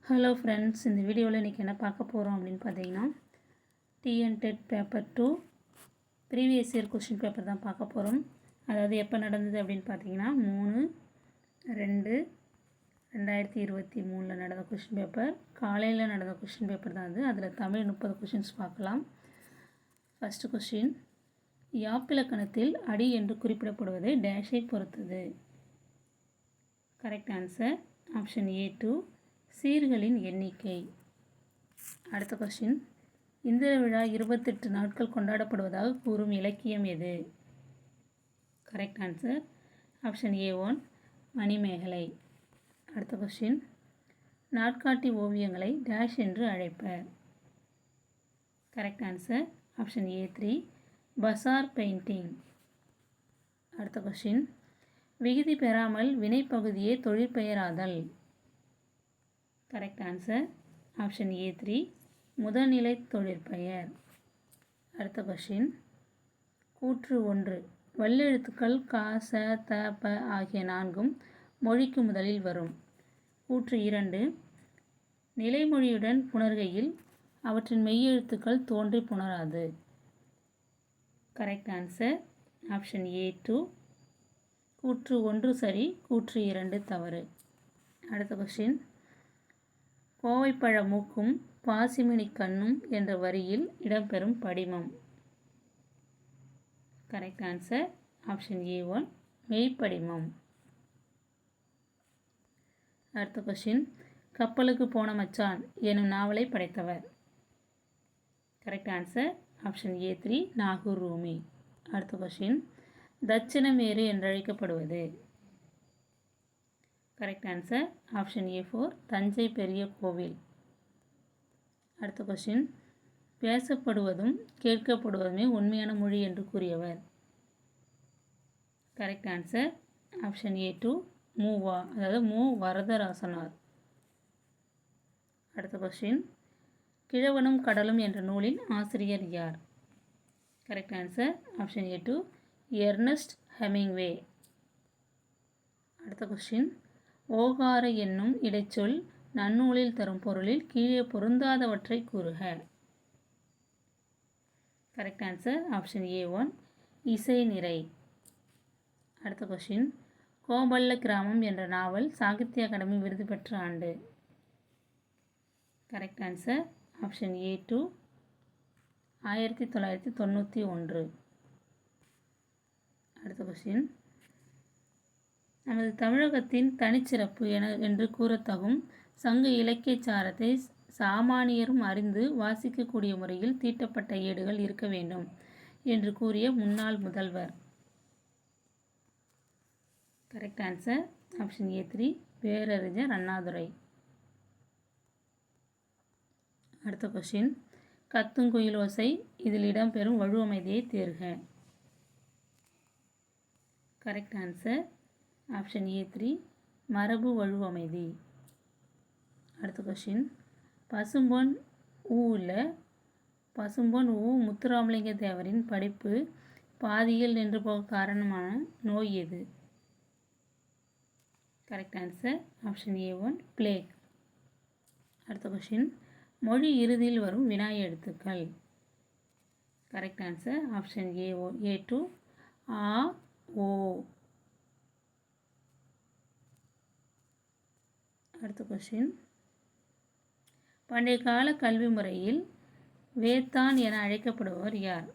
Hello friends, இந்த வீடியோவில் இன்றைக்கி என்ன பார்க்க போகிறோம் அப்படின்னு பார்த்தீங்கன்னா TNTET paper 2 previous year question paper தான் பார்க்க போகிறோம். அதாவது எப்போ நடந்தது அப்படின்னு பார்த்தீங்கன்னா 3/2/2023 நடந்த கொஷின் பேப்பர். காலையில் நடந்த கொஷின் பேப்பர் தான் அது. அதில் தமிழ் 30 கொஷின்ஸ் பார்க்கலாம். ஃபஸ்ட்டு கொஷின், யாப்பிலக்கணத்தில் அடி என்று குறிப்பிடப்படுவது டேஷை பொறுத்தது. கரெக்ட் ஆன்சர் ஆப்ஷன் A2 சீர்களின் எண்ணிக்கை. அடுத்த கொஸ்டின், இந்திர விழா 28 நாட்கள் கொண்டாடப்படுவதாக கூறும் இலக்கியம் எது? Correct answer option A1 Manimekalai. அடுத்த கொஸ்டின், நாட்காட்டி ஓவியங்களை டேஷ் என்று அழைப்பர். Correct answer option A3 bazaar painting. அடுத்த கொஸ்டின், விகுதி பெறாமல் வினைப்பகுதியே தொழிற்பெயராதல். கரெக்ட் ஆன்சர் ஆப்ஷன் A3 முதல்நிலை தொழிற்பெயர். அடுத்த கொஸ்டின், கூற்று 1 வல்லெழுத்துக்கள் க, ச, த, ப ஆகிய 4ம் மொழிக்கு முதலில் வரும். கூற்று 2 நிலைமொழியுடன் புணர்கையில் அவற்றின் மெய்யெழுத்துக்கள் தோன்றி புணராது. கரெக்ட் ஆன்சர் ஆப்ஷன் A2 கூற்று 1 சரி, கூற்று 2 தவறு. அடுத்த கொஸ்டின், கோவைப்பழ மூக்கும் பாசிமணி கண்ணும் என்ற வரியில் இடம்பெறும் படிமம். கரெக்ட் ஆன்சர் ஆப்ஷன் A1 மெய்ப்படிமம். அடுத்த கொஸ்டின், கப்பலுக்கு போன மச்சான் எனும் நாவலை படைத்தவர். Correct answer option A3 Nagoor Rumi. அடுத்த கொஸ்டின், தட்சிணமேரு என்றழைக்கப்படுவது. Correct answer option A4 Thanjai பெரிய கோவில். அடுத்த கொஸ்டின், பேசப்படுவதும் கேட்கப்படுவதுமே உண்மையான மொழி என்று கூறியவர். கரெக்ட் ஆன்சர் ஆப்ஷன் A2 மூவா, அதாவது மு வரதராசனார். அடுத்த கொஸ்டின், கிழவனும் கடலும் என்ற நூலின் ஆசிரியர் யார்? Correct answer option A2 Ernst Hemingway. அடுத்த கொஸ்டின், ஓகார என்னும் இடைச்சொல் நன்னூலில் தரும் பொருளில் கீழே பொருந்தாதவற்றை கூறுக. கரெக்ட் ஆன்சர் ஆப்ஷன் A1 இசை நிறை. அடுத்த கொஸ்டின், கோபல்ல கிராமம் என்ற நாவல் சாகித்ய அகாடமி விருது பெற்ற ஆண்டு. Correct answer option A2 1991. அடுத்த கொஸ்டின், நமது தமிழகத்தின் தனிச்சிறப்பு என்று கூறத்தகும் சங்க இலக்கிய சாரத்தை சாமானியரும் அறிந்து வாசிக்கக்கூடிய முறையில் தீட்டப்பட்ட ஏடுகள் இருக்க வேண்டும் என்று கூறிய முன்னாள் முதல்வர். கரெக்ட் ஆன்சர் ஆப்ஷன் A3 பேரறிஞர் அண்ணாதுரை. அடுத்த கொஸ்டின், கத்துங்குயில் ஓசை இதில் இடம்பெறும் வழுவமைதியை தேர்க. கரெக்ட் ஆன்சர் ஆப்ஷன் A3 மரபு வழுவமைதி. அடுத்த கொஸ்டின், பசும்பொன் ஊ முத்துராமலிங்க தேவரின் படிப்பு பாதியில் நின்று போக காரணமான நோய் எது? Correct answer option A1 plague. அடுத்த கொஸ்டின், மொழி இறுதியில் வரும் வினாய் எழுத்துக்கள். கரெக்ட் ஆன்சர் ஆப்ஷன் A2 ஆ, ஓ. அடுத்த கொஸ்டின், பண்டைய கால கல்வி முறையில் வேத்தான் என அழைக்கப்படுபவர் யார்?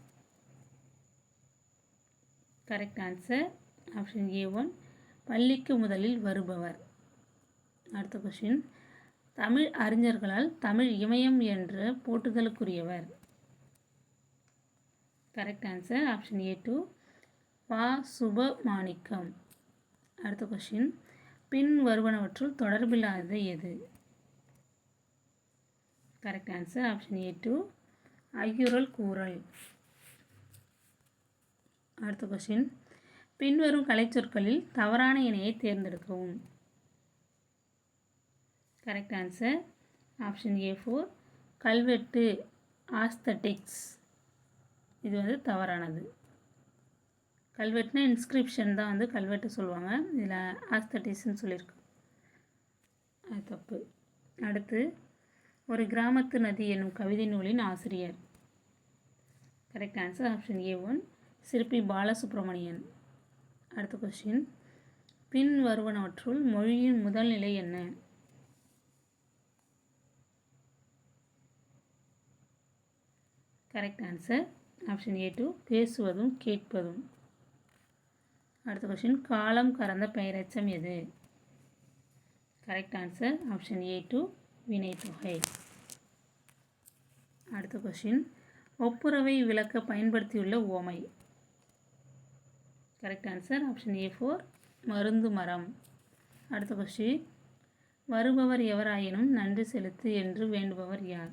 கரெக்ட் ஆன்சர் ஆப்ஷன் A1 பள்ளிக்கு முதலில் வருபவர். அடுத்த கொஸ்டின், தமிழ் அறிஞர்களால் தமிழ் இமயம் என்று போற்றுதலுக்குரியவர். கரெக்ட் ஆன்சர் ஆப்ஷன் A2 வா சுபமாணிக்கம். அடுத்த கொஸ்டின், பின் வருவனவற்றுள் தொடர்பில்லாதது எது? கரெக்ட் ஆன்சர் ஆப்ஷன் A2 ஐயுறல் கூறல். அடுத்த கொஸ்டின், பின்வரும் கலைச்சொற்களில் தவறான இணையை தேர்ந்தெடுக்கவும். கரெக்ட் ஆன்சர் ஆப்ஷன் A4 கல்வெட்டு ஆஸ்தட்டிக்ஸ். இது தவறானது. கல்வெட்டுனா இன்ஸ்கிரிப்ஷன் தான் கல்வெட்டு சொல்லுவாங்க. இதில் ஆஸ்தட்டிக்ஸ்ன்னு சொல்லியிருக்கு, அது தப்பு. அடுத்து ஒரு கிராமத்து நதி என்னும் கவிதை நூலின் ஆசிரியர். கரெக்ட் ஆன்சர் ஆப்ஷன் A1 சிற்பி பாலசுப்ரமணியன். அடுத்த கொஸ்டின், பின் வருவனவற்றுள் மொழியின் முதல் நிலை என்ன? கரெக்ட் ஆன்சர் ஆப்ஷன் A2 பேசுவதும் கேட்பதும். அடுத்த கொஸ்டின், காலம் கறந்த பெயரெச்சம் எது? கரெக்ட் ஆன்சர் ஆப்ஷன் A2 வினைத்தொகை. அடுத்த கொஸ்டின், ஒப்புரவை விளக்க பயன்படுத்தியுள்ள உவமை. கரெக்ட் ஆன்சர் ஆப்ஷன் A4 மருந்து மரம். அடுத்த கொஸ்டின், வருபவர் எவராயினும் நன்றி செலுத்து என்று வேண்டுபவர் யார்?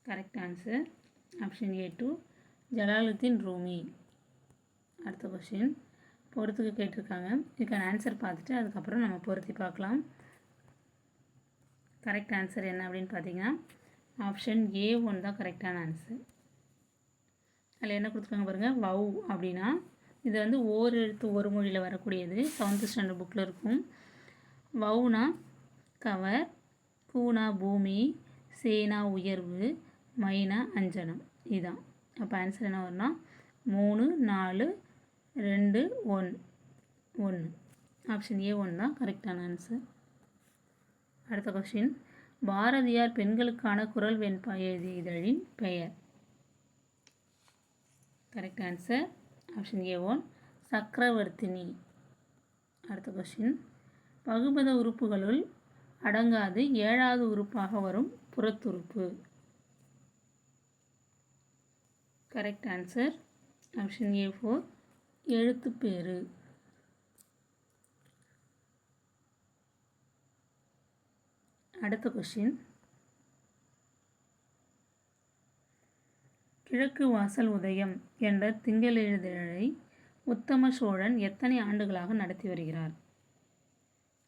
Correct answer option A2 Jalaluddin Rumi. அடுத்த கொஸ்டின், பொறுத்துக்கு கேட்டிருக்காங்க. இதுக்கான ஆன்சர் பார்த்துட்டு அதுக்கப்புறம் நம்ம பொருத்தி பார்க்கலாம். கரெக்ட் ஆன்சர் என்ன அப்படின்னு பார்த்தீங்கன்னா ஆப்ஷன் A1 தான் கரெக்டான ஆன்சர். அதில் என்ன கொடுத்துருக்காங்க பாருங்கள், வவ் அப்படின்னா இது வந்து ஓர் எழுத்து ஒரு மொழியில் வரக்கூடியது. 7th ஸ்டாண்டர்ட் புக்கில் இருக்கும். வவ்னா கவர், பூனா பூமி, சேனா உயர்வு, மைனா அஞ்சனம். இதுதான். அப்போ ஆன்சர் என்ன வரும்னா 3 4 2 1 ஆப்ஷன் A1 தான் கரெக்டான ஆன்சர். அடுத்த கொஸ்டின், பாரதியார் பெண்களுக்கான குரல் வெண்பா எழுதிய இதழின் பெயர். Correct answer option A1 Chakravarthini. அடுத்த கொஸ்டின், பகுபத உறுப்புகளுள் அடங்காது 7வது உறுப்பாக வரும் புறத்துறுப்பு. கரெக்ட் ஆன்சர் ஆப்ஷன் A4 எழுத்துப்பேறு. அடுத்த கொஸ்டின், கிழக்கு வாசல் உதயம் என்ற திங்களெழுதிதழை உத்தம சோழன் எத்தனை ஆண்டுகளாக நடத்தி வருகிறார்?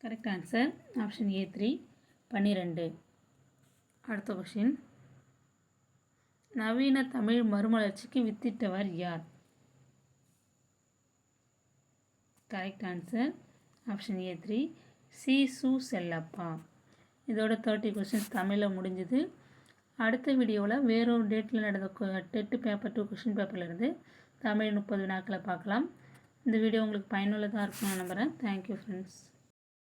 Correct answer option A3 12. அடுத்த கொஸ்டின், நவீன தமிழ் மறுமலர்ச்சிக்கு வித்திட்டவர் யார்? கரெக்ட் ஆன்சர் ஆப்ஷன் A3 சு செல்லப்பா. இதோட 30 கொஸ்டின்ஸ் தமிழில் முடிஞ்சுது. அடுத்த வீடியோவில் வேறொரு டேட்டில் நடந்த டெட் பேப்பர் 2 கொஸ்டின் பேப்பர்லேருந்து தமிழ் 30 வினாக்களை பார்க்கலாம். இந்த வீடியோ உங்களுக்கு பயனுள்ளதாக இருக்கும்னு நம்புகிறேன். Thank you friends.